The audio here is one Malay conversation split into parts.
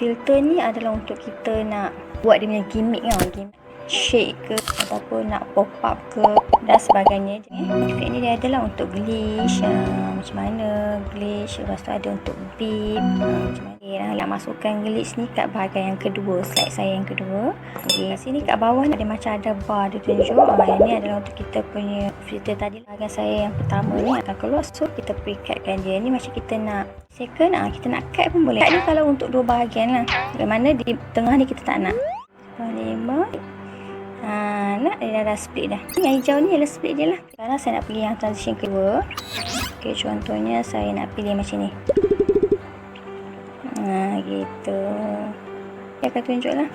filter ni adalah untuk kita nak buat dia punya gimmick lah, gimmick shake ke ataupun nak pop up ke dan sebagainya. Efek ni dia adalah untuk glitch, macam mana glitch, lepas tu ada untuk beep, macam mana nak masukkan glitch ni kat bahagian yang kedua, slide saya yang kedua. Okay, sini kat bawah ni ada macam ada bar dia tunjuk. Yang ni adalah untuk kita punya filter tadi. Bahagian saya yang pertama ni akan keluar, so kita pre-cutkan dia. Ni macam kita nak second, kita nak cut pun boleh. Cut ni kalau untuk dua bahagian lah, bagaimana di tengah ni kita tak nak. 5 nak dia dah split dah. Yang hijau ni adalah split je lah. Sekarang saya nak pilih yang transition kedua. Okay, contohnya saya nak pilih macam ni. Gitu. Dia akan tunjuk lah.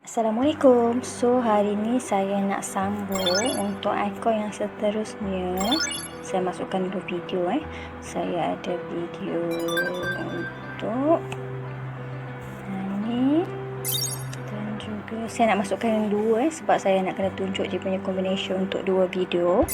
Assalamualaikum. So hari ni saya nak sambung untuk ikon yang seterusnya. Saya masukkan dulu video. Saya ada video untuk ni, dan juga saya nak masukkan yang dua sebab saya nak kena tunjuk dia punya combination untuk dua video.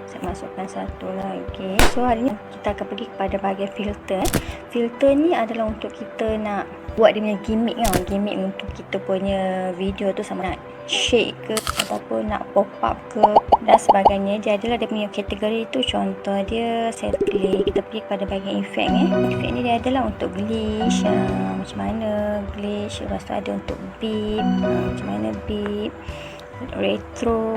Saya masukkan satu lagi. So hari ni kita akan pergi kepada bahagian filter. Filter ni adalah untuk kita nak buat dia punya gimmick lah, gimmick untuk kita punya video tu, sama nak shake ke ataupun nak pop up ke dan sebagainya. Dia adalah dia punya kategori tu. Contoh dia saya pilih, kita pergi kepada bahagian efek ni. Efek ni dia adalah untuk glitch, macam mana glitch, lepas tu ada untuk beep, macam mana beep, retro,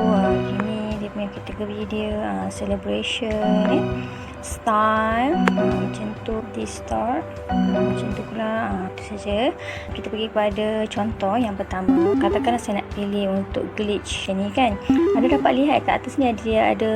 ini dia punya kategori dia, celebration, style, macam tu, distort, macam tu pula. Itu saja. Kita pergi kepada contoh yang pertama. Katakanlah saya nak pilih untuk glitch ni kan. Anda dapat lihat kat atas ni dia ada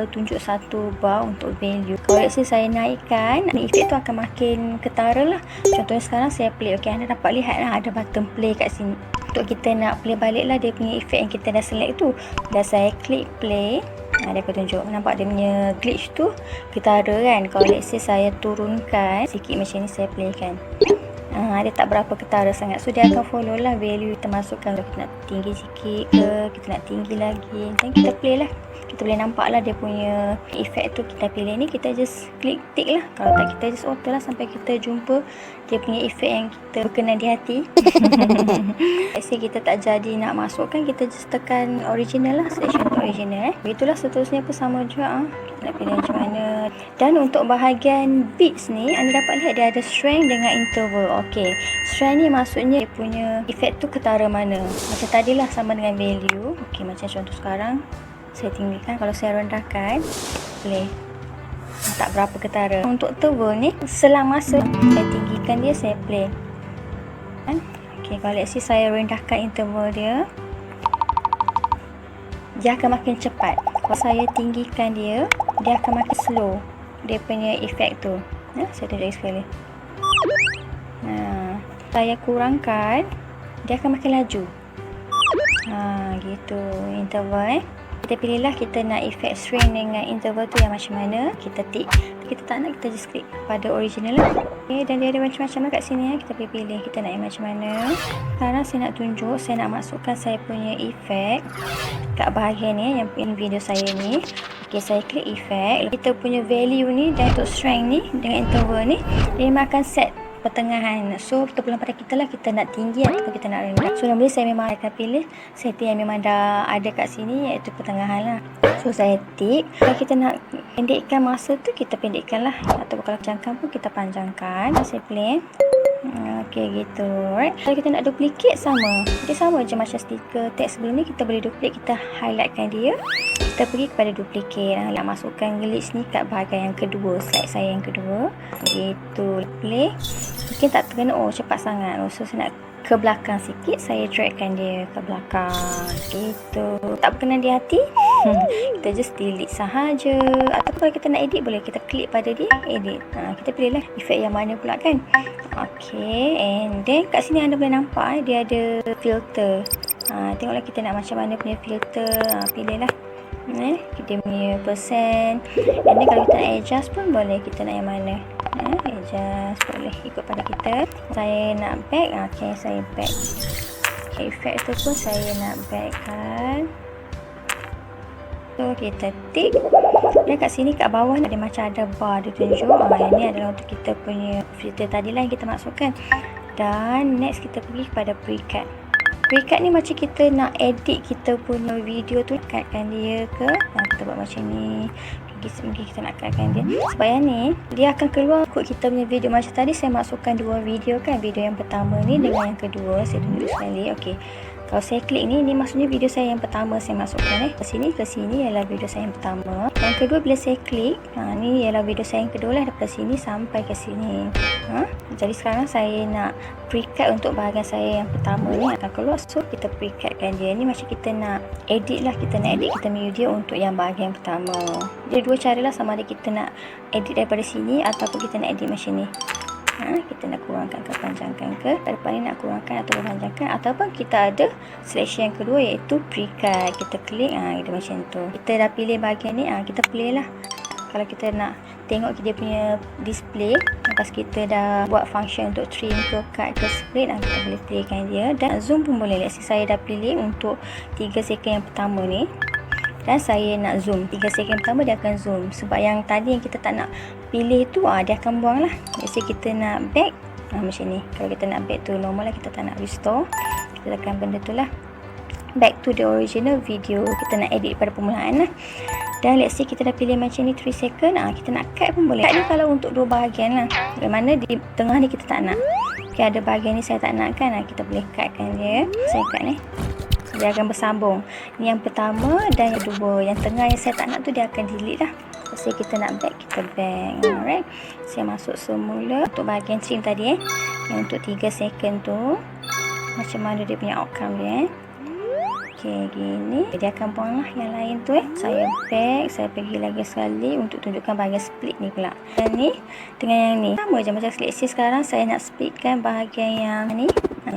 tunjuk satu bar untuk value. Kalau let's say saya naikkan, efek tu akan makin ketara lah. Contohnya sekarang saya play. Okay, anda dapat lihat lah ada button play kat sini. Untuk kita nak play balik lah dia punya efek yang kita dah select tu. Dah saya klik play, dia akan tunjuk. Nampak dia punya glitch tu ketara kan. Kalau let's say saya turunkan sikit macam ni, saya play kan, dia tak berapa ketara sangat. So dia akan follow lah value kita masukkan. Kalau kita nak tinggi sikit ke, kita nak tinggi lagi, dan kita play lah. Kita boleh nampak lah dia punya efek tu. Kita pilih ni, kita just klik tick lah. Kalau tak, kita just auto lah sampai kita jumpa dia punya efek yang kita berkenan di hati. Let's say kita tak jadi nak masukkan, kita just tekan original lah, selection untuk original. Begitulah seterusnya pun sama juga. Kita nak pilih macam mana. Dan untuk bahagian beats ni, anda dapat lihat dia ada strength dengan interval. Okay, strength ni maksudnya dia punya efek tu ketara mana. Macam tadilah sama dengan value. Okay, macam contoh sekarang saya tinggikan. Kalau saya rendahkan, play, tak berapa ketara. Untuk interval ni, selang masa saya tinggikan dia, saya play. Okay, kalau let's say saya rendahkan interval dia, dia akan makin cepat. Kalau saya tinggikan dia, dia akan makin slow dia punya efek tu. Saya tunjuk sekali. Saya kurangkan, dia akan makin laju. Gitu interval. Kita pilihlah kita nak efek string dengan interval tu yang macam mana. Kita tick. Kita tak nak, kita just klik pada original lah. Okay, dan dia ada macam-macam lah kat sini. Kita pilih kita nak yang macam mana. Sekarang saya nak tunjuk, saya nak masukkan saya punya efek kat bahagian ni, yang video saya ni. Okay, saya klik efek. Kita punya value ni dan untuk strength ni dengan interval ni, dia memang akan set pertengahan. So terpulang pada kita lah, kita nak tinggi atau kita nak rendah. So normally saya memang akan pilih setting yang memang dah ada kat sini, iaitu pertengahan lah. So saya tick. Kalau kita nak pendekkan masa tu, kita pendekkan lah, atau kalau panjangkan pun kita panjangkan. Saya play. Okay, gitu. Alright. Kalau kita nak duplicate, sama. Dia sama je macam stiker teks sebelum ni. Kita boleh duplicate, kita highlightkan dia. Kita pergi kepada duplicate. Nak masukkan glitch ni kat bahagian yang kedua, slide saya yang kedua. Gitu. Play. Mungkin tak terkena, cepat sangat. So saya nak ke belakang sikit, saya dragkan dia ke belakang. Gitu. Tak berkenan di hati, kita just delete sahaja. Atau kalau kita nak edit, boleh kita klik pada dia, edit. Kita pilihlah efek yang mana pula kan. Okay, and then kat sini anda boleh nampak dia ada filter. Tengoklah kita nak macam mana punya filter. Pilihlah kita punya persen. And then kalau kita nak adjust pun boleh, kita nak yang mana. Adjust boleh ikut pada kita. Saya nak back. Okay, saya back. Okay, efek tu pun saya nak back kan. So kita tik. Dan kat sini kat bawah ada macam ada bar dia tunjuk. Yang ni adalah untuk kita punya filter tadi lah yang kita masukkan. Dan next kita pergi kepada precut. Precut ni macam kita nak edit kita punya video tu, cutkan dia ke. Kita buat macam ni. Mungkin kita nak cutkan dia. Sebab yang ni dia akan keluar ikut kita punya video. Macam tadi saya masukkan dua video kan. Video yang pertama ni dengan yang kedua. Saya tunjuk sekali. Okey. Kalau saya klik ni maksudnya video saya yang pertama saya masukkan ke sini ialah video saya yang pertama. Yang kedua bila saya klik, ni ialah video saya yang kedua lah, daripada sini sampai ke sini. Jadi sekarang saya nak precut untuk bahagian saya yang pertama ni akan keluar. So kita precutkan dia. Ni macam kita nak edit lah, kita nak edit kita punya video untuk yang bahagian pertama. Jadi dua cara lah, sama ada kita nak edit daripada sini ataupun kita nak edit macam ni. Kita nak kurangkan ke panjangkan ke, depan ni nak kurangkan atau panjangkan, ataupun kita ada selection yang kedua iaitu precut. Kita klik kita macam tu. Kita dah pilih bahagian ni, kita pilih lah. Kalau kita nak tengok dia punya display, lepas kita dah buat function untuk trim ke cut ke split, kita boleh pilihkan dia. Dan zoom pun boleh. Let's say saya dah pilih untuk 3 second yang pertama ni, dan saya nak zoom 3 second pertama, dia akan zoom. Sebab yang tadi yang kita tak nak pilih tu, dia akan buang lah. Biasa kita nak back, macam ni. Kalau kita nak back tu normal lah, kita tak nak restore, kita tekan benda tu lah, back to the original video. Kita nak edit pada permulaan lah. Dan let's say kita dah pilih macam ni 3 second, kita nak cut pun boleh. Cut ni kalau untuk dua bahagian lah, yang mana di tengah ni kita tak nak. Okay, ada bahagian ni saya tak nak kan, kita boleh cutkan dia. Saya cut ni, dia akan bersambung. Ni yang pertama dan yang kedua. Yang tengah yang saya tak nak tu dia akan delete lah. Jadi kita nak back, kita back. Alright. Saya masuk semula untuk bahagian trim tadi yang untuk 3 second tu. Macam mana dia punya outcome dia Okay, gini. Dia akan buang lah yang lain tu Saya back, saya pergi lagi sekali untuk tunjukkan bahagian split ni pula. Dan ni dengan yang ni sama je macam seleksi. Sekarang saya nak splitkan bahagian yang ni.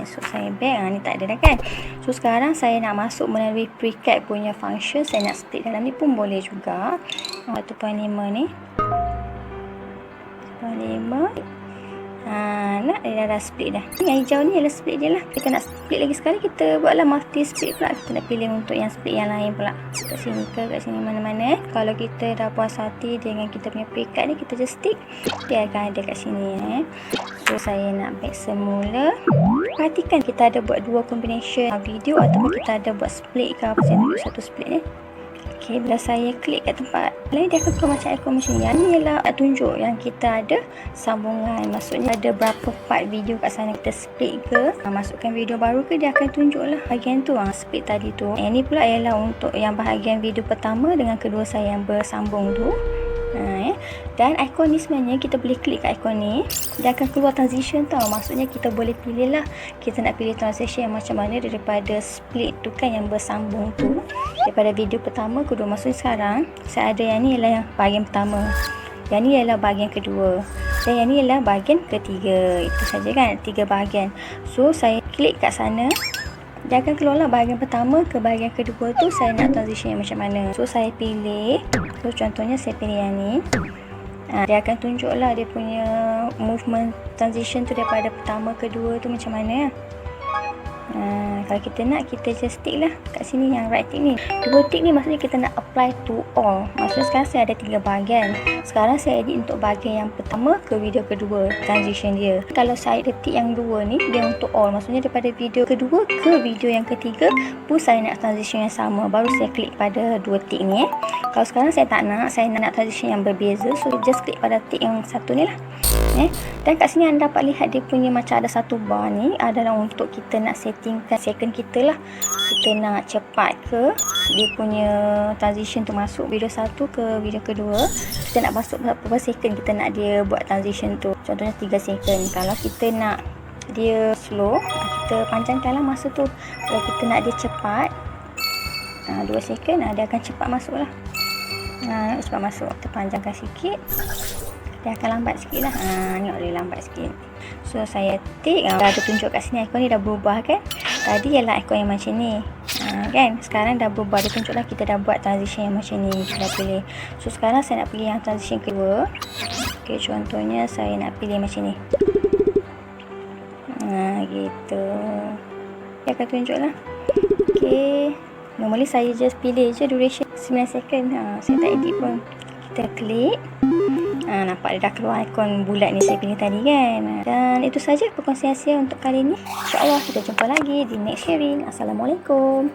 So saya back, ni tak ada dah kan. So sekarang saya nak masuk melalui precut punya function. Saya nak split dalam ni pun boleh juga. 1.5 ni 1.5. Nak dia dah split dah. Yang hijau ni adalah split dia lah. Kita nak split lagi sekali, kita buatlah multi split pula. Kita nak pilih untuk yang split yang lain pula. Kat sini ke, kat sini mana-mana Kalau kita dah puas hati dengan kita punya precut ni, kita just stick, dia akan ada kat sini So saya nak back semula. Perhatikan kita ada buat dua combination video ataupun kita ada buat split ke apa. Saya tunjuk satu split ni. Okay, bila saya klik kat tempat lain, dia akan keluar macam ikon macam ni. Yang ni ialah tunjuk yang kita ada sambungan. Maksudnya ada berapa part video kat sana, kita split ke, masukkan video baru ke, dia akan tunjuk lah bahagian tu, split tadi tu. Ini pula ialah untuk yang bahagian video pertama dengan kedua saya yang bersambung tu. Dan ikon ni sebenarnya kita boleh klik kat ikon ni, dia akan keluar transition tau. Maksudnya kita boleh pilih lah, kita nak pilih transition yang macam mana daripada split tu kan, yang bersambung tu, daripada video pertama kedua. Maksudnya sekarang saya ada yang ni ialah yang bahagian pertama, yang ni ialah bahagian kedua, dan yang ni ialah bahagian ketiga. Itu saja kan, 3 bahagian. So saya klik kat sana, dia akan keluarlah bahagian pertama ke bahagian kedua tu, saya nak transition yang macam mana. So saya pilih, so contohnya saya pilih yang ni. Dia akan tunjuklah dia punya movement transition tu daripada pertama kedua tu macam mana. Kalau kita nak, kita just tick lah kat sini yang right tick ni. 2 tick ni maksudnya kita nak apply to all. Maksudnya sekarang saya ada 3 bahagian. Sekarang saya edit untuk bahagian yang pertama ke video kedua, transition dia. Kalau saya ada tick yang 2 ni, dia untuk all. Maksudnya daripada video kedua ke video yang ketiga pun saya nak transition yang sama. Baru saya klik pada 2 tick ni Kalau sekarang saya tak nak, saya nak transition yang berbeza. So just klik pada tick yang satu ni lah. Dan kat sini anda dapat lihat dia punya macam ada satu bar ni, adalah untuk kita nak settingkan second kita lah. Kita nak cepat ke dia punya transition tu masuk video satu ke video kedua, kita nak masuk berapa second kita nak dia buat transition tu. Contohnya 3 second. Kalau kita nak dia slow, kita panjangkan lah masa tu. Kalau kita nak dia cepat, 2 second, dia akan cepat masuk lah. Cepat masuk, kita panjangkan sikit, dia akan lambat sikit lah. Tengok dia lambat sikit. So saya tick, dah tunjuk kat sini ikon ni dah berubah kan. Tadi ialah ikon yang macam ni, kan. Sekarang dah berubah, dia tunjuk lah kita dah buat transition yang macam ni, kita dah pilih. So sekarang saya nak pilih yang transition kedua. Okay, contohnya saya nak pilih macam ni. Gitu. Dia akan tunjuk lah. Okay, normally saya just pilih je duration. 9 second. Saya tak edit pun. Kita klik. Nampak dia dah keluar ikon bulat ni saya pilih tadi kan. Dan itu saja perkongsian saya untuk kali ni. InsyaAllah kita jumpa lagi di next sharing. Assalamualaikum.